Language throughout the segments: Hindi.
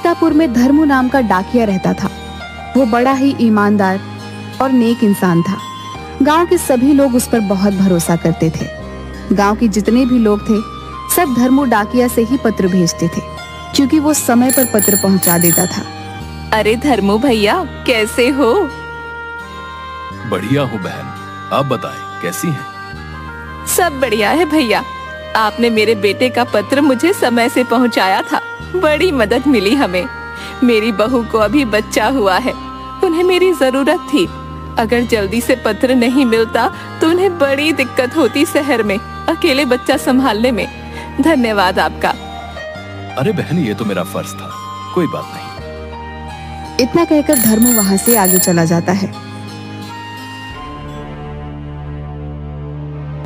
सीतापुर में धर्मू नाम का डाकिया रहता था। वो बड़ा ही ईमानदार और नेक इंसान था। गांव के सभी लोग उस पर बहुत भरोसा करते थे। गांव के जितने भी लोग थे सब धर्मू डाकिया से ही पत्र भेजते थे, क्योंकि वो समय पर पत्र पहुंचा देता था। अरे धर्मू भैया, कैसे हो? बढ़िया हूँ बहन, आप बताएं कैसी हैं? सब बढ़िया है भैया। आपने मेरे बेटे का पत्र मुझे समय से पहुंचाया था, बड़ी मदद मिली हमें। मेरी बहू को अभी बच्चा हुआ है, उन्हें मेरी जरूरत थी। अगर जल्दी से पत्र नहीं मिलता तो उन्हें बड़ी दिक्कत होती शहर में अकेले बच्चा संभालने में। धन्यवाद आपका। अरे बहन, ये तो मेरा फर्ज था, कोई बात नहीं। इतना कहकर धर्मू वहां से आगे चला जाता है।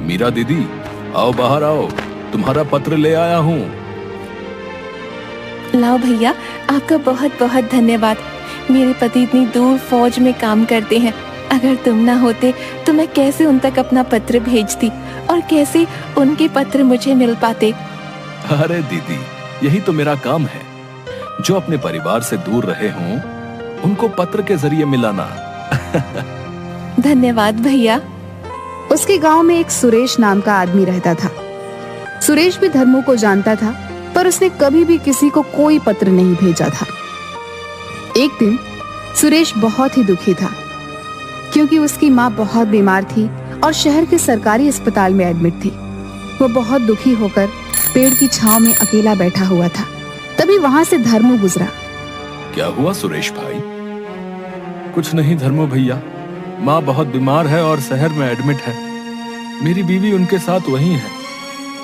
मीरा दीदी, आओ बाहर आओ, तुम्हारा पत्र ले आया हूँ। लाओ भैया, आपका बहुत बहुत धन्यवाद। मेरे पति इतनी दूर फौज में काम करते हैं। अगर तुम ना होते तो मैं कैसे उन तक अपना पत्र भेजती और कैसे उनके पत्र मुझे मिल पाते। अरे दीदी, यही तो मेरा काम है। जो अपने परिवार से दूर रहे हों उनको पत्र के जरिए मिलाना। धन्यवाद भैया। उसके गांव में एक सुरेश नाम का आदमी रहता था। सुरेश भी धर्मू को जानता था, पर उसने कभी भी किसी को कोई पत्र नहीं भेजा था। एक दिन सुरेश बहुत ही दुखी था, क्योंकि उसकी माँ बहुत बीमार थी और शहर के सरकारी अस्पताल में एडमिट थी। वो बहुत दुखी होकर पेड़ की छांव में अकेला बैठा हुआ था। तभी वहां से धर्मू गुजरा। क्या हुआ सुरेश भाई? कुछ नहीं धर्मू भैया, माँ बहुत बीमार है और शहर में एडमिट है। मेरी बीवी उनके साथ वहीं है।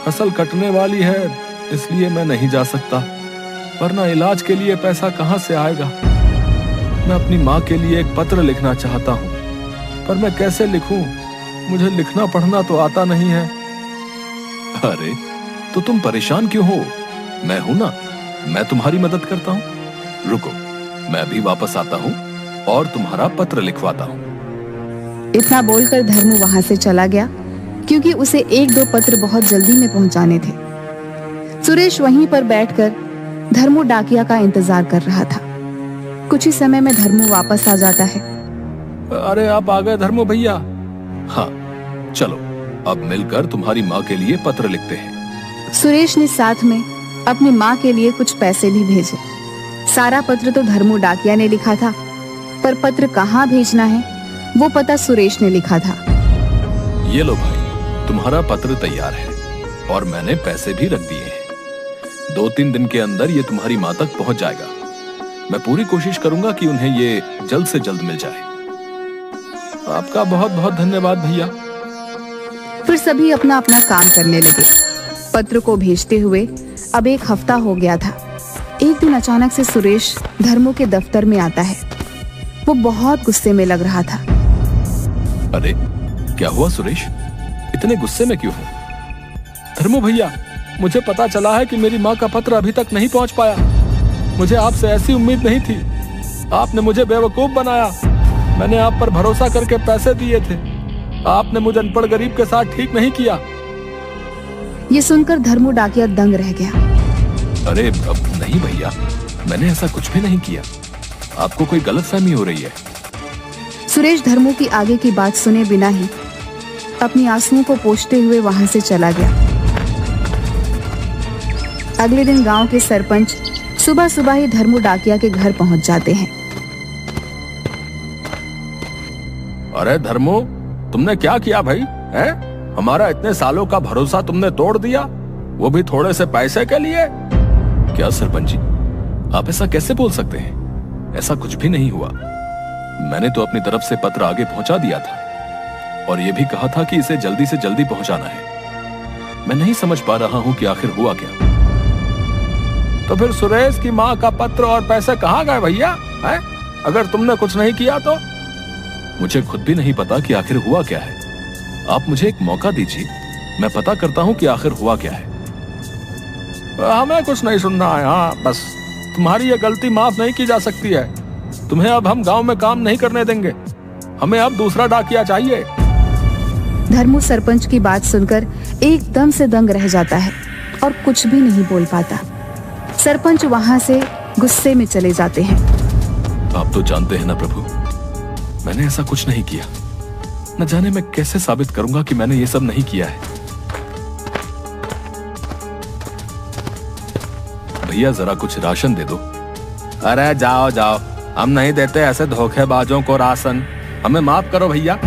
फसल कटने वाली है, इसलिए मैं नहीं जा सकता, वरना इलाज के लिए पैसा कहाँ से आएगा। मैं अपनी माँ के लिए एक पत्र लिखना चाहता हूँ, पर मैं कैसे लिखूं? मुझे लिखना पढ़ना तो आता नहीं है। अरे तो तुम परेशान क्यों हो? मैं हूं ना, मैं तुम्हारी मदद करता हूँ। रुको, मैं अभी वापस आता हूँ और तुम्हारा पत्र लिखवाता हूँ। इतना बोलकर धर्मू वहां से चला गया, क्योंकि उसे एक दो पत्र बहुत जल्दी में पहुंचाने थे। सुरेश वहीं पर बैठकर धर्मू डाकिया का इंतजार कर रहा था। कुछ ही समय में धर्मू वापस आ जाता है। अरे आप आ गए धर्मू भैया? हाँ, चलो अब मिलकर तुम्हारी माँ के लिए पत्र लिखते हैं। सुरेश ने साथ में अपनी माँ के लिए कुछ पैसे भी भेजे। सारा पत्र तो धर्मू डाकिया ने लिखा था, पर पत्र कहाँ भेजना है वो पता सुरेश ने लिखा था। ये लो भाई, तुम्हारा पत्र तैयार है और मैंने पैसे भी रख दिए हैं। 2-3 दिन के अंदर ये तुम्हारी माँ तक पहुंच जाएगा। मैं पूरी कोशिश करूंगा कि उन्हें ये जल्द से जल्द मिल जाए। आपका बहुत बहुत धन्यवाद भैया। फिर सभी अपना अपना काम करने लगे। पत्र को भेजते हुए अब 1 हफ्ता हो गया था। एक दिन अचानक से सुरेश धर्मू के दफ्तर में आता है। वो बहुत गुस्से में लग रहा था। अरे क्या हुआ सुरेश, इतने गुस्से में क्यों हो? धर्मू भैया, मुझे पता चला है कि मेरी माँ का पत्र अभी तक नहीं पहुंच पाया। मुझे आपसे ऐसी उम्मीद नहीं थी। आपने मुझे बेवकूफ बनाया। मैंने आप पर भरोसा करके पैसे दिए थे। आपने मुझे अनपढ़ गरीब के साथ ठीक नहीं किया। ये सुनकर धर्मू डाकिया दंग रह गया। अरे अब नहीं भैया, मैंने ऐसा कुछ भी नहीं किया। आपको कोई गलतफहमी हो रही है। सुरेश धर्मू की आगे की बात सुने बिना ही अपनी आंसुओं को पोंछते हुए वहां से चला गया। अगले दिन गांव के सरपंच सुबह सुबह ही धर्मू डाकिया के घर पहुंच जाते हैं। अरे धर्मू, तुमने क्या किया भाई? हैं? हमारा इतने सालों का भरोसा तुमने तोड़ दिया, वो भी थोड़े से पैसे के लिए। क्या सरपंच जी, आप ऐसा कैसे बोल सकते हैं? ऐसा कुछ भी नहीं हुआ। मैंने तो अपनी तरफ से पत्र आगे पहुंचा दिया था और ये भी कहा था कि इसे जल्दी से जल्दी पहुंचाना है। मैं नहीं समझ पा रहा हूं कि आखिर हुआ क्या। तो फिर सुरेश की माँ का पत्र और पैसे कहाँ गए भैया? हैं? अगर तुमने कुछ नहीं किया तो? मुझे खुद भी नहीं पता कि आखिर हुआ क्या है। आप मुझे एक मौका दीजिए, मैं पता करता हूं कि आखिर हुआ क्या है। हमें कुछ नहीं सुनना है। हाँ बस, तुम्हारी ये गलती माफ नहीं की जा सकती है। तुम्हें अब हम गांव में काम नहीं करने देंगे। हमें अब दूसरा डाकिया चाहिए। धर्मू सरपंच की बात सुनकर एकदम से दंग रह जाता है और कुछ भी नहीं बोल पाता। सरपंच वहां से गुस्से में चले जाते हैं। आप तो जानते हैं ना प्रभु, मैंने ऐसा कुछ नहीं किया। न जाने मैं कैसे साबित करूंगा कि मैंने ये सब नहीं किया है। भैया जरा कुछ राशन दे दो। अरे जाओ जाओ, हम नहीं देते ऐसे धोखेबाजों को राशन। हमें माफ करो भैया।